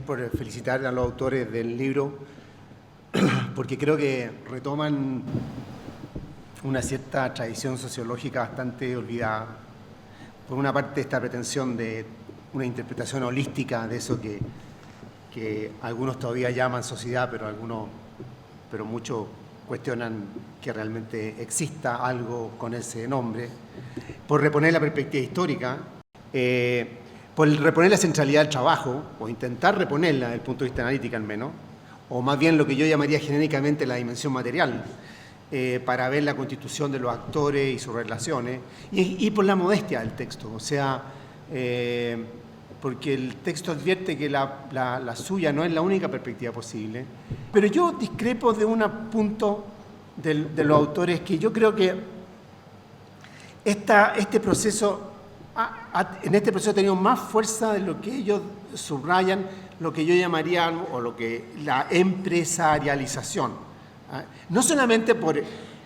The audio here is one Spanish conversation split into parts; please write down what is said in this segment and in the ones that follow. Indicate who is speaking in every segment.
Speaker 1: Por felicitar a los autores del libro, porque creo que retoman una cierta tradición sociológica bastante olvidada. Por una parte, esta pretensión de una interpretación holística de eso que algunos todavía llaman sociedad, pero muchos cuestionan que realmente exista algo con ese nombre. Por reponer la perspectiva histórica, por reponer la centralidad del trabajo, o intentar reponerla desde el punto de vista analítico al menos, o más bien lo que yo llamaría genéricamente la dimensión material, para ver la constitución de los actores y sus relaciones, y por la modestia del texto, o sea, porque el texto advierte que la suya no es la única perspectiva posible, pero yo discrepo de un punto de los autores que yo creo que este proceso ha tenido más fuerza de lo que ellos subrayan, lo que yo llamaría, o lo que la empresarialización. No solamente por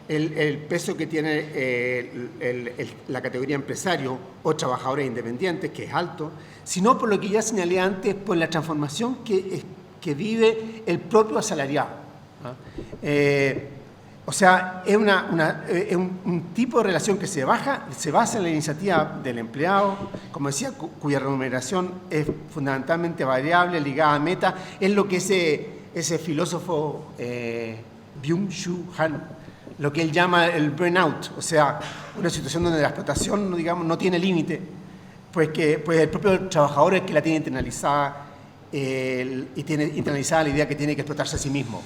Speaker 1: el peso que tiene la categoría empresario o trabajadores independientes, que es alto, sino por lo que ya señalé antes, por la transformación que vive el propio asalariado. O sea, es un tipo de relación que se basa en la iniciativa del empleado, como decía, cuya remuneración es fundamentalmente variable, ligada a meta, es lo que ese filósofo Byung-Chul Han, lo que él llama el burnout, o sea, una situación donde la explotación, digamos, no tiene límite, pues el propio trabajador es que la tiene internalizada y tiene internalizada la idea que tiene que explotarse a sí mismo.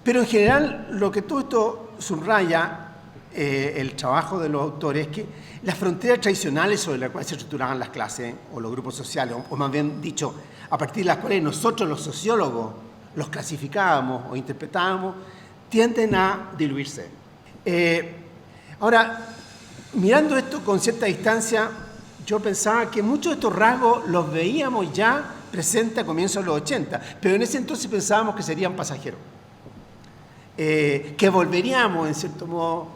Speaker 1: Pero en general, lo que todo esto subraya el trabajo de los autores es que las fronteras tradicionales sobre las cuales se estructuraban las clases o los grupos sociales, o más bien dicho, a partir de las cuales nosotros los sociólogos los clasificábamos o interpretábamos, tienden a diluirse. Ahora, mirando esto con cierta distancia, yo pensaba que muchos de estos rasgos los veíamos ya presentes a comienzos de los 80, pero en ese entonces pensábamos que serían pasajeros. Que volveríamos, en cierto modo,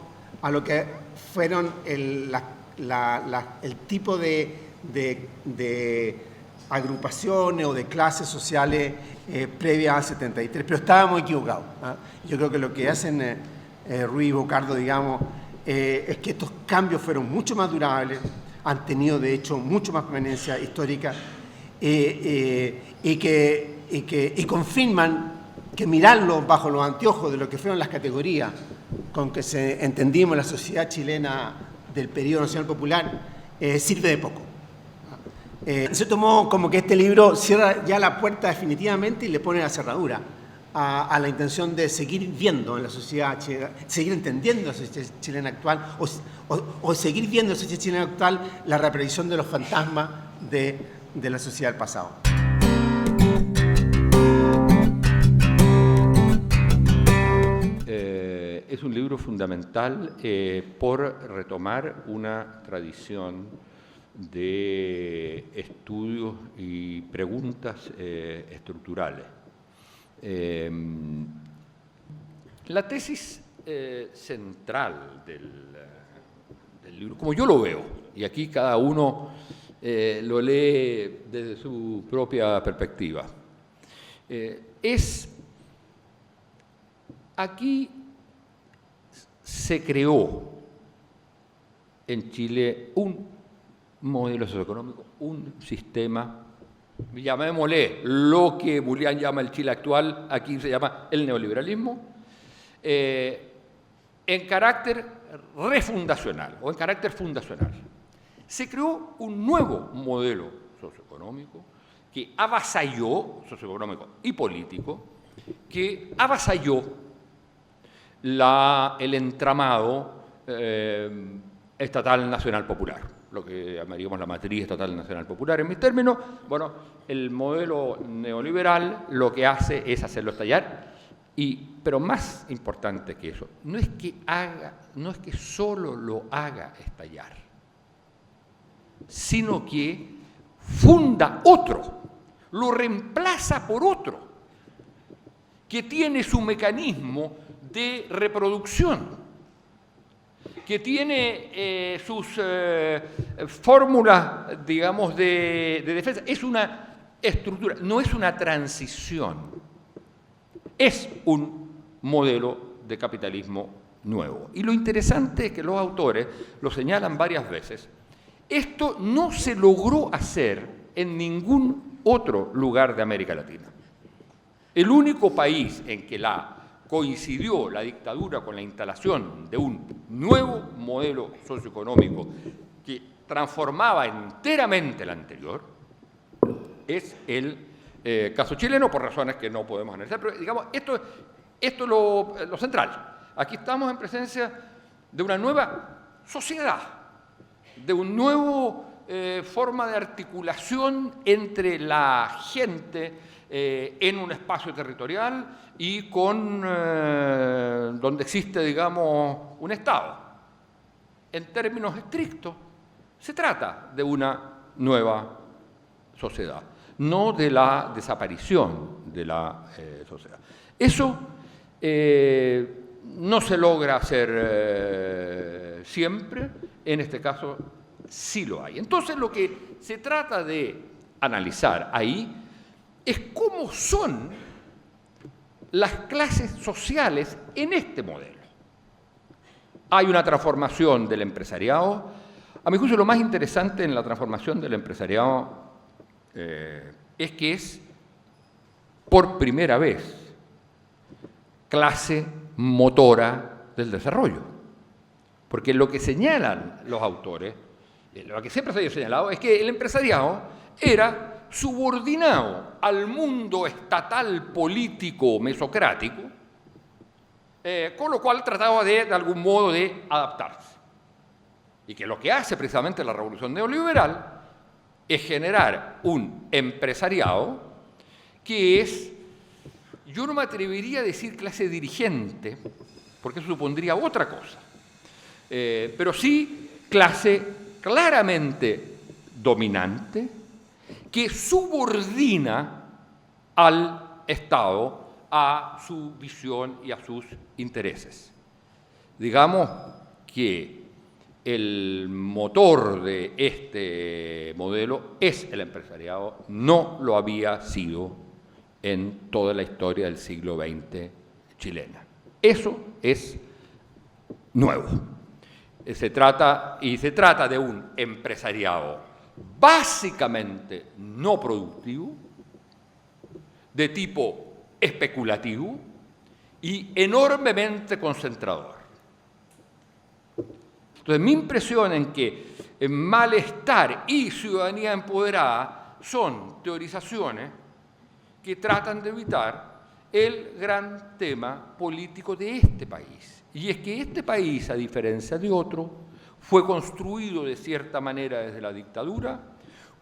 Speaker 1: a lo que fueron el tipo de agrupaciones o de clases sociales previas al 73, pero estábamos equivocados. Yo creo que lo que hacen Ruiz y Bocardo, digamos, es que estos cambios fueron mucho más durables, han tenido, de hecho, mucho más permanencia histórica y confirman que mirarlo bajo los anteojos de lo que fueron las categorías con que entendimos la sociedad chilena del periodo nacional popular sirve de poco. En cierto modo, como que este libro cierra ya la puerta definitivamente y le pone la cerradura a la intención de seguir viendo en la sociedad chilena, seguir entendiendo la sociedad chilena actual o seguir viendo en la sociedad chilena actual la reaparición de los fantasmas de la sociedad del pasado.
Speaker 2: Es un libro fundamental por retomar una tradición de estudios y preguntas estructurales. La tesis central del libro, como yo lo veo, y aquí cada uno lo lee desde su propia perspectiva, es aquí se creó en Chile un modelo socioeconómico, un sistema, llamémosle lo que Boulian llama el Chile actual, aquí se llama el neoliberalismo, en carácter refundacional o en carácter fundacional. Se creó un nuevo modelo socioeconómico que avasalló, socioeconómico y político, que avasalló el entramado estatal nacional popular, lo que llamaríamos la matriz estatal nacional popular. En mis términos, bueno, el modelo neoliberal lo que hace es hacerlo estallar Pero más importante que eso, no es que solo lo haga estallar, sino que funda otro, lo reemplaza por otro, que tiene su mecanismo de reproducción, que tiene sus fórmulas, digamos, de defensa. Es una estructura, no es una transición, es un modelo de capitalismo nuevo. Y lo interesante es que los autores lo señalan varias veces. Esto no se logró hacer en ningún otro lugar de América Latina. El único país en que coincidió la dictadura con la instalación de un nuevo modelo socioeconómico que transformaba enteramente el anterior es el caso chileno, por razones que no podemos analizar. Pero, digamos, esto es lo central. Aquí estamos en presencia de una nueva sociedad, de un nuevo forma de articulación entre la gente en un espacio territorial y donde existe, digamos, un Estado. En términos estrictos, se trata de una nueva sociedad, no de la desaparición de la sociedad. Eso no se logra hacer siempre, en este caso sí lo hay. Entonces lo que se trata de analizar ahí es cómo son las clases sociales en este modelo. Hay una transformación del empresariado. A mi juicio, lo más interesante en la transformación del empresariado es que es, por primera vez, clase motora del desarrollo. Porque lo que señalan los autores, lo que siempre se ha señalado, es que el empresariado era subordinado al mundo estatal político mesocrático, con lo cual trataba de algún modo de adaptarse. Y que lo que hace precisamente la revolución neoliberal es generar un empresariado que es, yo no me atrevería a decir clase dirigente, porque eso supondría otra cosa, pero sí clase claramente dominante, que subordina al Estado a su visión y a sus intereses. Digamos que el motor de este modelo es el empresariado, no lo había sido en toda la historia del siglo XX chilena. Eso es nuevo. Se trata de un empresariado básicamente no productivo, de tipo especulativo y enormemente concentrador. Entonces, mi impresión en que malestar y ciudadanía empoderada son teorizaciones que tratan de evitar el gran tema político de este país. Y es que este país, a diferencia de otro, fue construido de cierta manera desde la dictadura,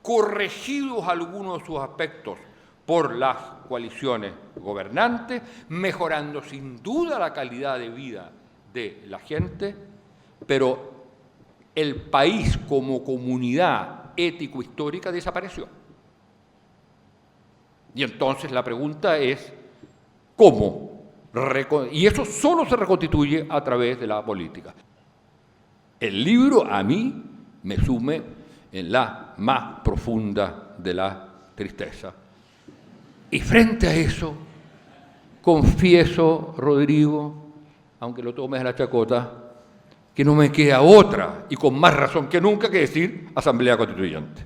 Speaker 2: corregidos algunos de sus aspectos por las coaliciones gobernantes, mejorando sin duda la calidad de vida de la gente, pero el país como comunidad ético-histórica desapareció. Y entonces la pregunta es, ¿cómo? Y eso solo se reconstituye a través de la política. El libro a mí me sume en la más profunda de la tristeza. Y frente a eso, confieso, Rodrigo, aunque lo tomes a la chacota, que no me queda otra, y con más razón que nunca, que decir Asamblea Constituyente.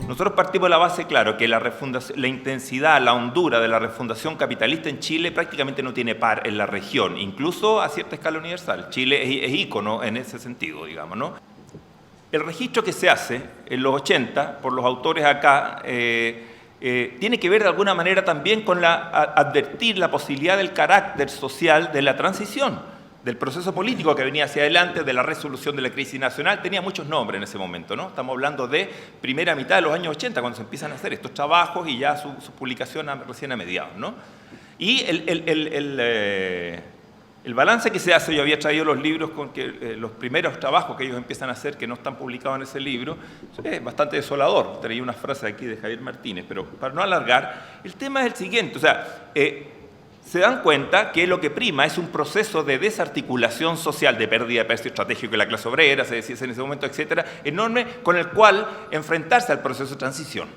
Speaker 3: Nosotros partimos de la base, claro, que la intensidad, la hondura de la refundación capitalista en Chile prácticamente no tiene par en la región, incluso a cierta escala universal. Chile es ícono en ese sentido, digamos, ¿no? El registro que se hace en los 80 por los autores acá tiene que ver de alguna manera también con advertir la posibilidad del carácter social de la transición, del proceso político que venía hacia adelante, de la resolución de la crisis nacional. Tenía muchos nombres en ese momento, ¿no? Estamos hablando de primera mitad de los años 80, cuando se empiezan a hacer estos trabajos y ya su publicación recién a mediados, ¿no? Y el balance que se hace, yo había traído los libros con que los primeros trabajos que ellos empiezan a hacer, que no están publicados en ese libro, es bastante desolador. Traía unas frases aquí de Javier Martínez, pero para no alargar, el tema es el siguiente, o sea, se dan cuenta que lo que prima es un proceso de desarticulación social, de pérdida de precio estratégico de la clase obrera, se decía en ese momento, etcétera, enorme, con el cual enfrentarse al proceso de transición.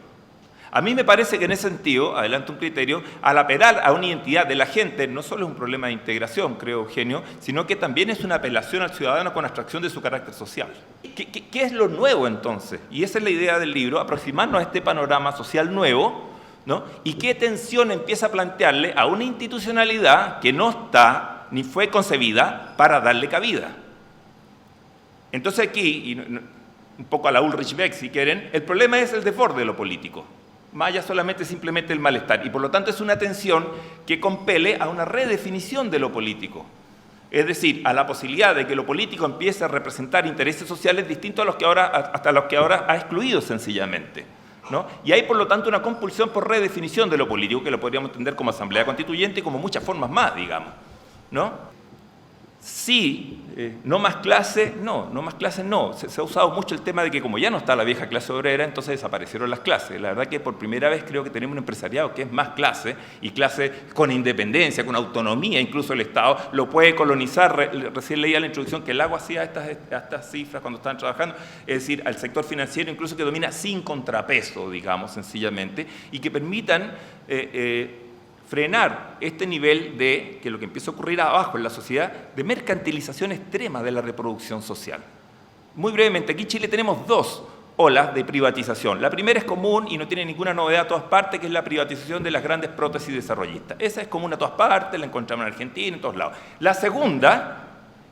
Speaker 3: A mí me parece que en ese sentido, adelanto un criterio, al apelar a una identidad de la gente, no solo es un problema de integración, creo, Eugenio, sino que también es una apelación al ciudadano con abstracción de su carácter social. ¿Qué es lo nuevo entonces? Y esa es la idea del libro, aproximarnos a este panorama social nuevo, ¿no? Y qué tensión empieza a plantearle a una institucionalidad que no está ni fue concebida para darle cabida. Entonces aquí, y un poco a la Ulrich Beck si quieren, el problema es el desborde de lo político. Más allá solamente simplemente el malestar. Y por lo tanto es una tensión que compele a una redefinición de lo político. Es decir, a la posibilidad de que lo político empiece a representar intereses sociales distintos a los que ahora, hasta los que ahora ha excluido sencillamente, ¿no? Y hay por lo tanto una compulsión por redefinición de lo político, que lo podríamos entender como asamblea constituyente y como muchas formas más, digamos, ¿no? Sí, no más clase, no más clases no. Se ha usado mucho el tema de que como ya no está la vieja clase obrera, entonces desaparecieron las clases. La verdad que por primera vez creo que tenemos un empresariado que es más clase, y clase con independencia, con autonomía, incluso el Estado lo puede colonizar. Recién leía la introducción que el agua hacía estas cifras cuando estaban trabajando, es decir, al sector financiero incluso que domina sin contrapeso, digamos, sencillamente, y que permitan frenar este nivel de, que lo que empieza a ocurrir abajo en la sociedad, de mercantilización extrema de la reproducción social. Muy brevemente, aquí en Chile tenemos dos olas de privatización. La primera es común y no tiene ninguna novedad a todas partes, que es la privatización de las grandes prótesis desarrollistas. Esa es común a todas partes, la encontramos en Argentina, en todos lados. La segunda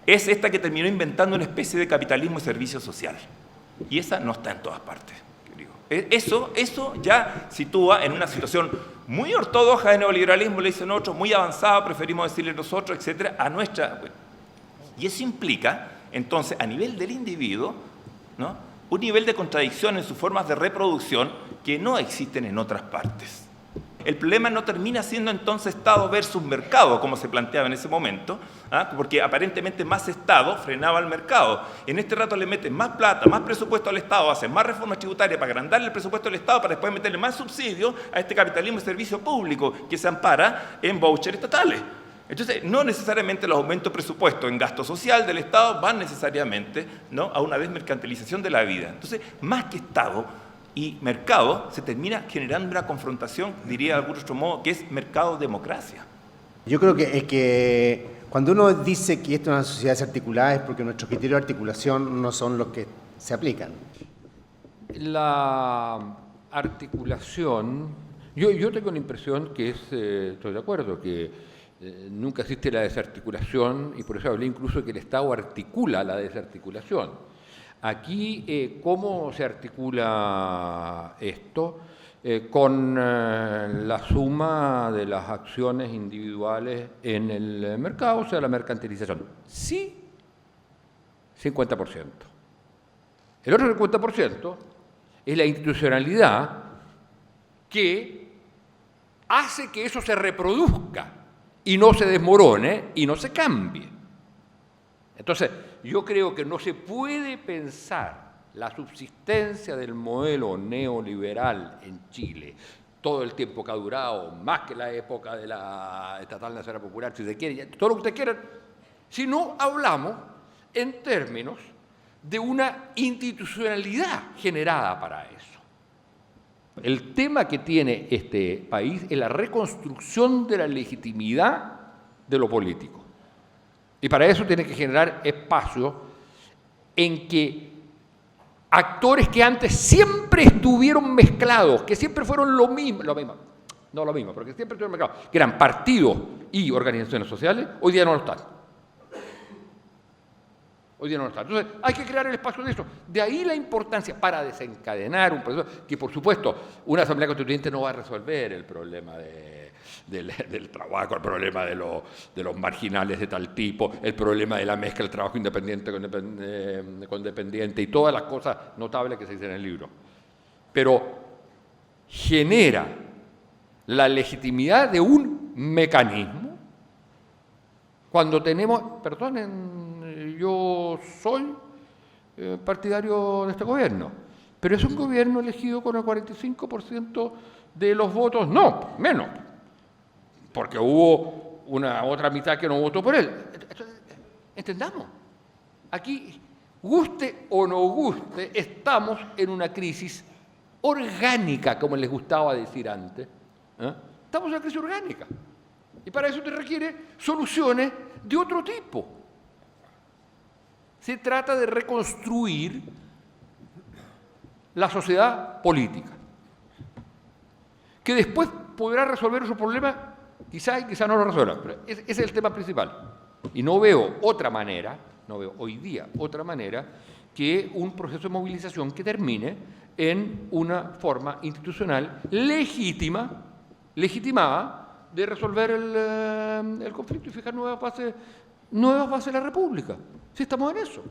Speaker 3: es esta que terminó inventando una especie de capitalismo y servicio social. Y esa no está en todas partes. Eso ya sitúa en una situación muy ortodoxa de neoliberalismo, le dicen otros, muy avanzado, preferimos decirle nosotros, etcétera, a nuestra. Bueno, y eso implica, entonces, a nivel del individuo, ¿no?, un nivel de contradicción en sus formas de reproducción que no existen en otras partes. El problema no termina siendo entonces Estado versus mercado, como se planteaba en ese momento, porque aparentemente más Estado frenaba al mercado. En este rato le meten más plata, más presupuesto al Estado, hacen más reformas tributarias para agrandarle el presupuesto del Estado, para después meterle más subsidios a este capitalismo y servicio público que se ampara en vouchers estatales. Entonces, no necesariamente los aumentos de presupuesto en gasto social del Estado van necesariamente, ¿no?, a una desmercantilización de la vida. Entonces, más que Estado y mercado, se termina generando una confrontación, diría de algún otro modo, que es mercado-democracia.
Speaker 1: Yo creo que cuando uno dice que esto es una sociedad desarticulada es porque nuestros criterios de articulación no son los que se aplican.
Speaker 2: La articulación, yo tengo la impresión que estoy de acuerdo, que nunca existe la desarticulación, y por eso hablé incluso de que el Estado articula la desarticulación. Aquí, ¿cómo se articula esto? Con la suma de las acciones individuales en el mercado, o sea, la mercantilización. Sí, 50%. El otro 50% es la institucionalidad que hace que eso se reproduzca y no se desmorone y no se cambie. Entonces, yo creo que no se puede pensar la subsistencia del modelo neoliberal en Chile todo el tiempo que ha durado, más que la época de la Estatal Nacional Popular, si se quiere, todo lo que usted quiera, si no hablamos en términos de una institucionalidad generada para eso. El tema que tiene este país es la reconstrucción de la legitimidad de lo político. Y para eso tiene que generar espacios en que actores que antes siempre estuvieron mezclados, que siempre fueron lo mismo, pero que siempre estuvieron mezclados, que eran partidos y organizaciones sociales, hoy día no lo están. Hoy día no lo está. Entonces, hay que crear el espacio de eso. De ahí la importancia para desencadenar un proceso que, por supuesto, una Asamblea Constituyente no va a resolver el problema del trabajo, el problema de los marginales de tal tipo, el problema de la mezcla del trabajo independiente con dependiente y todas las cosas notables que se dicen en el libro. Pero genera la legitimidad de un mecanismo cuando tenemos, perdonen, yo soy partidario de este gobierno, pero es un gobierno elegido con el 45% de los votos, no, menos, porque hubo una otra mitad que no votó por él. Entendamos, aquí, guste o no guste, estamos en una crisis orgánica, como les gustaba decir antes. Estamos en una crisis orgánica. Y para eso te requiere soluciones de otro tipo. Se trata de reconstruir la sociedad política, que después podrá resolver esos problemas, quizá y quizá no lo resuelva, pero ese es el tema principal. Y no veo otra manera, no veo hoy día otra manera que un proceso de movilización que termine en una forma institucional legitimada de resolver el conflicto y fijar nuevas bases de la República. Sí, estamos en eso.